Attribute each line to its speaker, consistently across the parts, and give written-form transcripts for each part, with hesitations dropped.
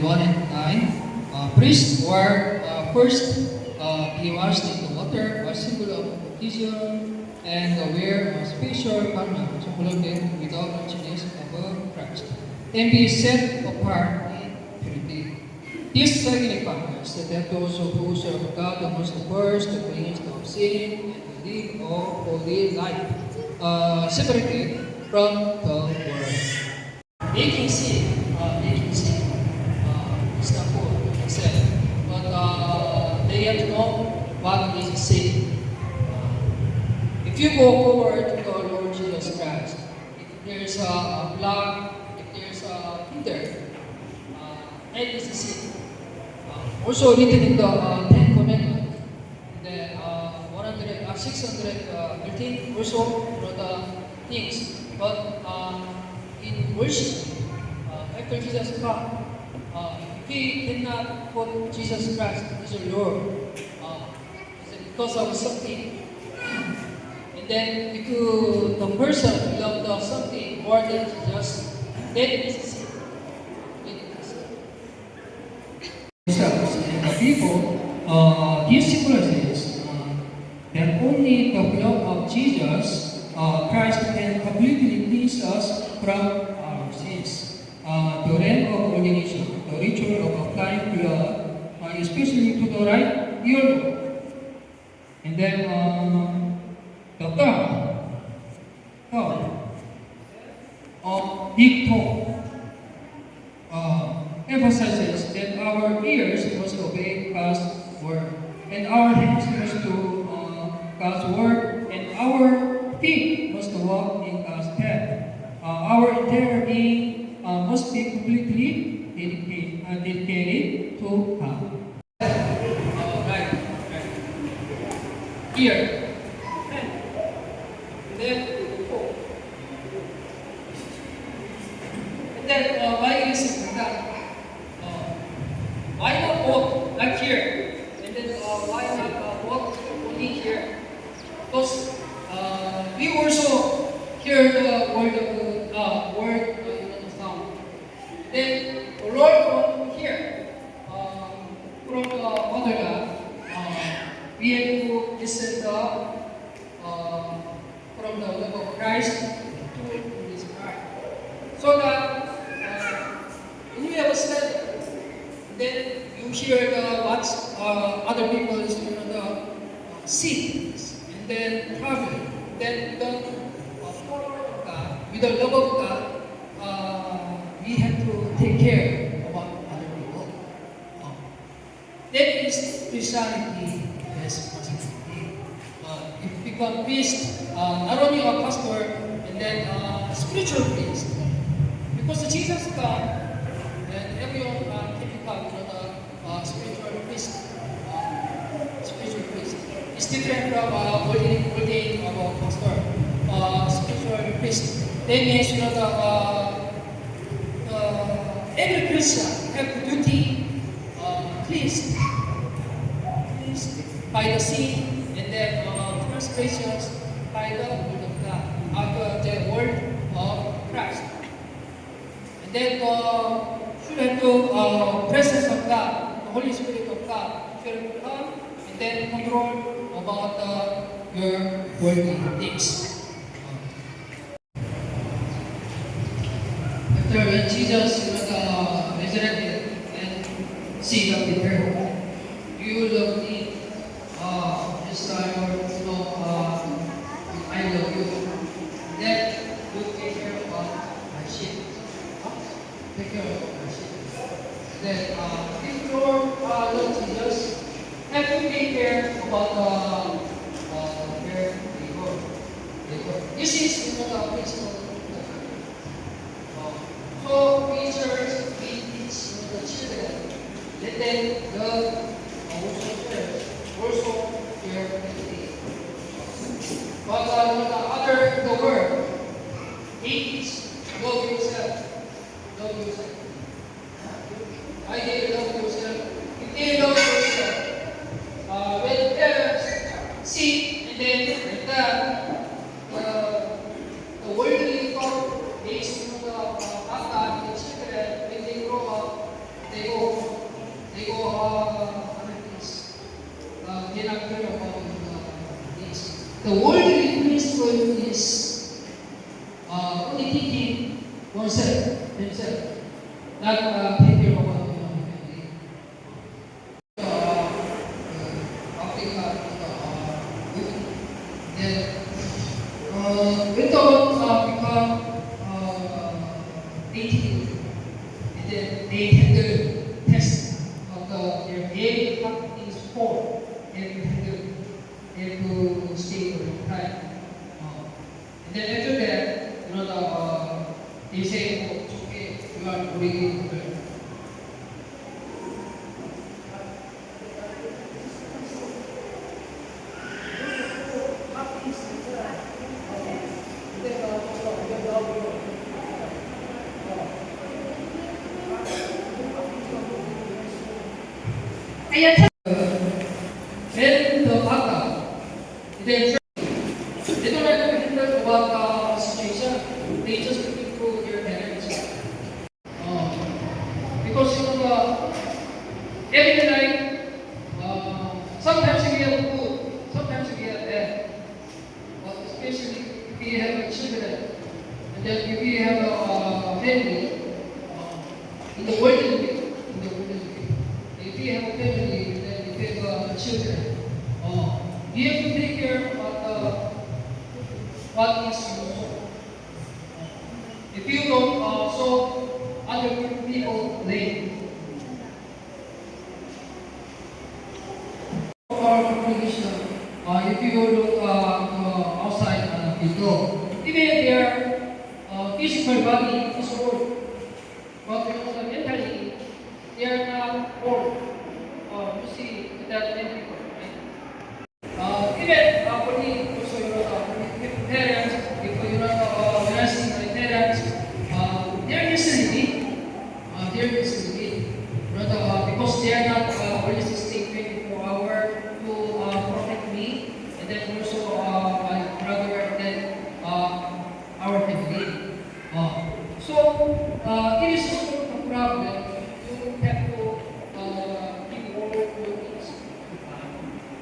Speaker 1: 1 and 9. Priests were first be washed in the water, a symbol of baptism, and wear a special garment clothing without richness of Christ, and be set apart in purity. This signifies that those who serve God must first cleanse of sin and live a holy life, separated from the world. Making sin is not good, I said, but they have to know what is sin. If you go forward to the Lord Jesus Christ, if there's a block, if there's a hinder, that is a sin. Also written in the Ten Commandments, the 613 also for the things, but in worship, after Jesus come, if we cannot put Jesus Christ as your Lord, it's because of something. And then if the person loves something more than Jesus, then it is a sin. Themselves and the people, this symbolizes that only the blood of Jesus Christ can completely cleanse us from our sins. The lamp of ordination, the ritual of applying blood, especially to the right ear, and then the thumb of big toe emphasizes that our ears must obey God's word, and our hands must do God's word, and our feet must walk in God's path. Our entire being must be completely dedicated to God. Right. Ear, hand, then toe. And then why is it like that? Why not both, like here? And then why not both only here? Because we also hear the word of the sound. Then the Lord wants to hear from the Mother God. We have to listen from the love of Christ to His heart, so that when you have a study, then you hear what other people is doing on the sins, and then travel. Then the power of God, with the love of God, we have to take care about other people. That is Christianity responsibility. It become priest, not only a pastor, and then spiritual priest, because Jesus God and everyone can become the spiritual priest. Spiritual priest. It's different from ordained pastor. Spiritual priest. That means every Christian have the duty cleansed by the sin, and then transgressions by the word of God, after the word of Christ. And then should have the presence of God, the Holy Spirit of God should come and then control about your worldly things. After when Jesus resurrected and see the Peter, you love me. Yes, Lord, I love you. Then you take care of my sheep. Take care of my sheep. Then, if Lord loves Jesus, have to take care about where they go. This is the principle. So we church, we teach the children. Let them love also church, also their community. But the word, teach, love yourself. Love yourself. I did love yourself. If they love yourself, when parents see and then like that, the worldly thought based on the children, when they grow up, they go themselves, not take care of our family. Africa, then without become native, and then they handle test of their daily practice for and handle and to stay for a long time. And then after that, they say, oh, it's okay, you are already well. And the baka, they don't recommend the baka situation. They just look into their parents. Because every night, sometimes we have food, sometimes we have bad. But especially if we have children, and then if we have a family, in the world, if we have a family, then if we have children, we have to take care of what is useful. If you don't, so other people blame. Our congregation, if you look outside people, even their physical body is old, but mentally, they are not old. You see that many people, right? Even for me, also, parents, if when I see my parents, they're easily, because they are not always stay 24 hours to protect me, and then also my brother and then our family. So it is a problem. You have to give all your things to God.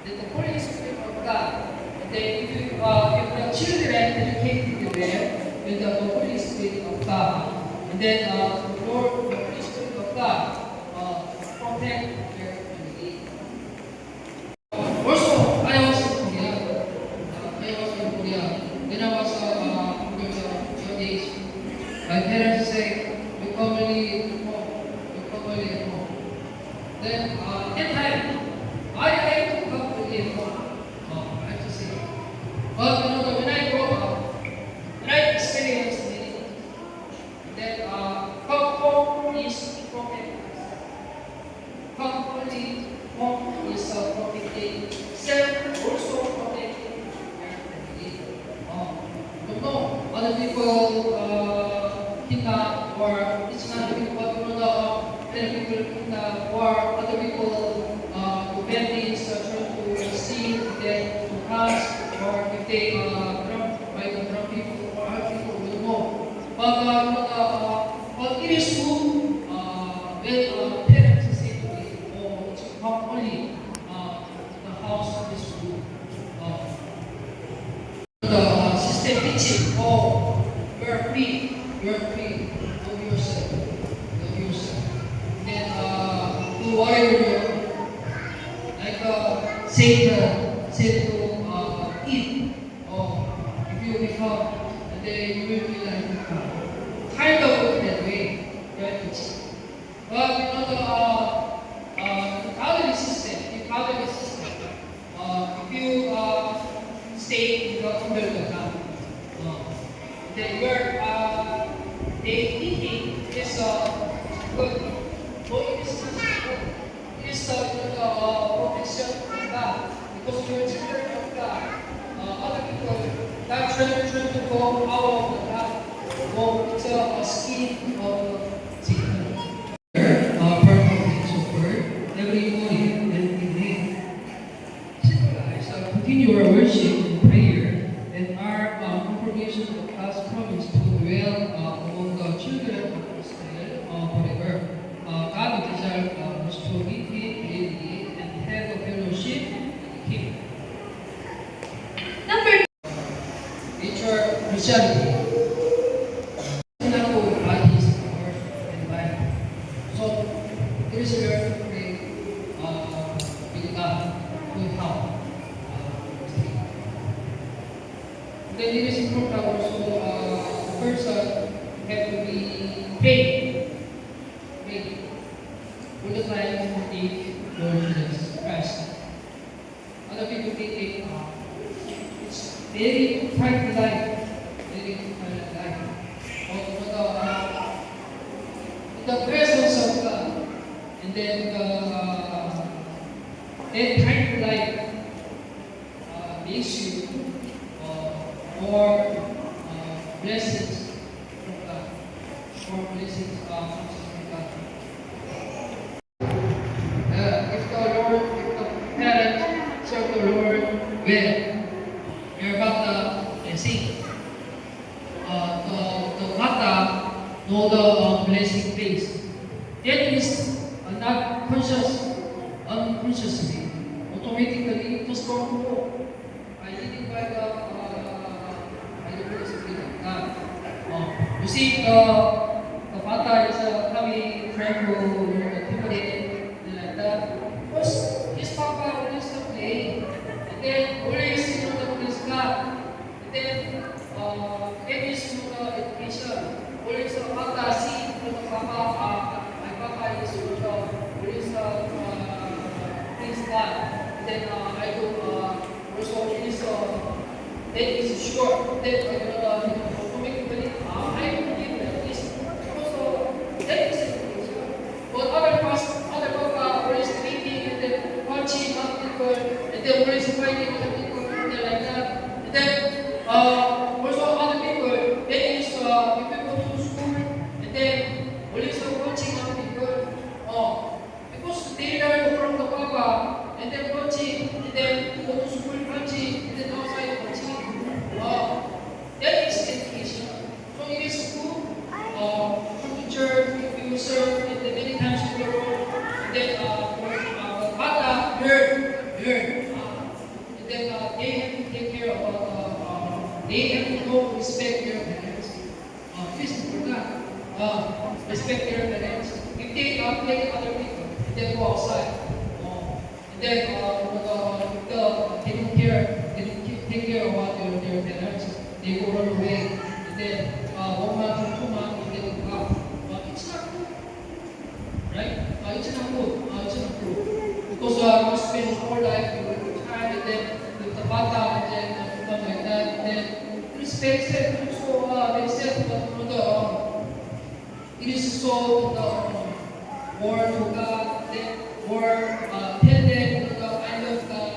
Speaker 1: Then the Holy Spirit of God. And then if the children educated well with the Holy Spirit of God, and then the Holy Spirit of God protect their family. Also, I was in Korea. When I was under your age. My parents say, you come early at home. Then, that time, I have to come early at home. I have to say. But when I grow up, when I experience it, then home is protected. Home is protected. Self also protected their family. Don't know, other people kidnap or it's not the people, but other people kidnap or other people who bandits trying to steal, then to pass, or if they drunk people or other people will know. But it is good when parents say to me, oh, it's not only the house is good. The system teaching, oh, you're free, love yourself. Then do whatever you like, say to eat, or if you become, and then you will be like kind of that way, right? But the fatherly system, if you stay in the under the ground, then your eating is good. So it is good. It is the protection of God, because you are children of God. Other people that trying to go out of the God, go into a scheme of Satan. Perfect support every morning and evening. Continue our worship and prayer and our confirmation of God's promise to dwell among the children of Israel forever. God desires us to meet Him daily and have a fellowship with Him. Number nature Christianity. important also the person have to be paid. Paid. All the time for the Lord Jesus Christ. Other people think it's very private life. Very private life. The presence of God and then that kind of life makes you more blessings from God. More blessings comes from God. If the parents serve the Lord well, your bata blessing. The bata know the blessing place. Yet is not conscious, unconsciously, automatically it was born to walk. I did it by the grace of God. You see, the bata is coming friend who intimidated like that. Because his papa always play, and then always the praise God. And then every single education, always the bata see the papa, my papa is always praise God. And then I do also that is sure that automatically I believe that this also that is education. But other papa always thinking and then watching other people and then always fighting other people and then like that. And then also other people that is if you go to school and then always watching other people because they learn from the papa and then watching and then go to school watching and then outside watching. That is education. So it is good. Come to church, if you serve in the many times in the world, and then bata learn. And then they have to take care of they have to know respect their parents. This is important. Respect their parents. If they play other people, and then go outside. And then they take care of their parents. They go run away, and then 1 month, 2 months, they go back. It's not good, right? It's not good. It's not good because you spend whole life with the child, and then with the bata, and then something like that, and then respect them. So they said it is so more to God, then more tended to God. I love God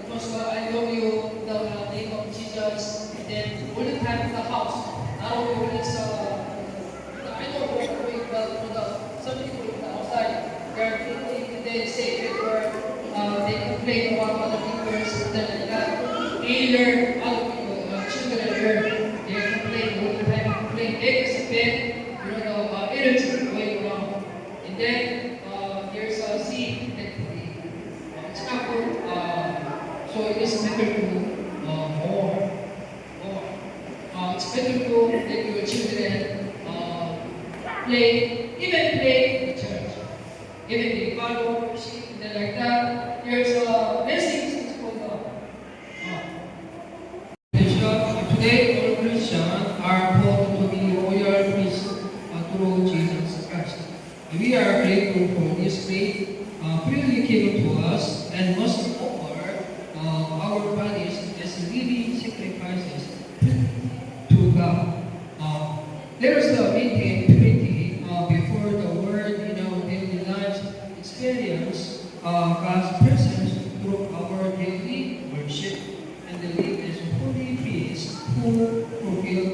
Speaker 1: because I love you in the name of Jesus. Then all the time in the house, not only when it's I don't walk away, but some people in the outside, they're thinking and they say they complain about other people and something like that. They learn, other people, children learn, they complain all the time, complain, they expect energy going around. And then there's a seed that it's not good, so it is better to more. It's better to let your children play in the church. Even they follow, sheep, and then like that. There's blessings for God. Today, all Christians are called to be royal priests through Jesus Christ. We are grateful for this faith freely given to us and must offer our bodies as living sacrifices to God. Let us maintain purity before the Word in our daily lives, experience God's presence through our daily worship, and live as holy priests who fulfill